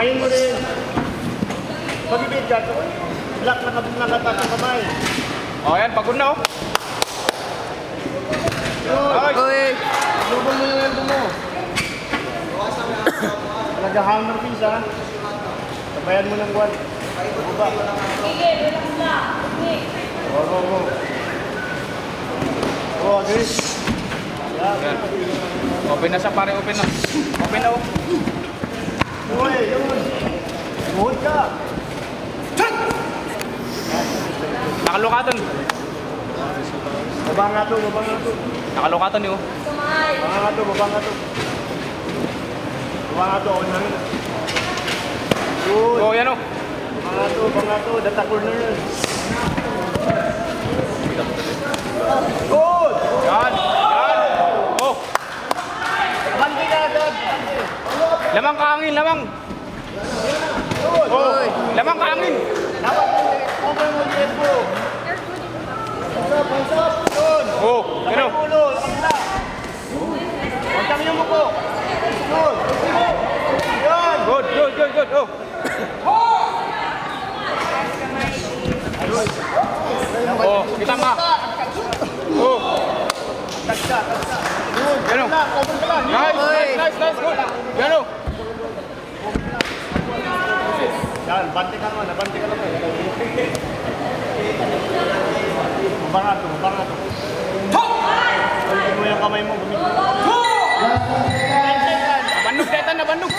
Kamayin mo rin. Pag-ibig ka, black nakatas ang kamay. O yan, pagod na o. Oy! Lubong mo yung elbow mo. Nag-hammer piece ha. Sabayan mo ng guwan. Buba. Sige, relax na. Go. Oh, agres. Yan. Open na siya pare, open na. Open na o. Uy, yun. Buhod ka. Nakalukatan. Baba nga to. Nakalukatan niyo. Baba nga to. Ako namin. Good. O yan o. Baba nga to. Data corner yun. Good. Yan. Oh. Bandi ka agad. Lamang kaangin, lamang. Good. Oh. Lamang kaangin. Dapat cover mo yung elbow. Hands up. Good. Oh. Yan o. Ulo. Lakla. Huwag kami yung muko. Good. Yan. Good. Oh. Oh, kita ka. Oh. Tagsa. Good. Yan o. Open ka lang. Nice. Good. Yan o. Yan, bante ka naman. Baba nga to. Gamitin mo yung kamay mo. Nabandog.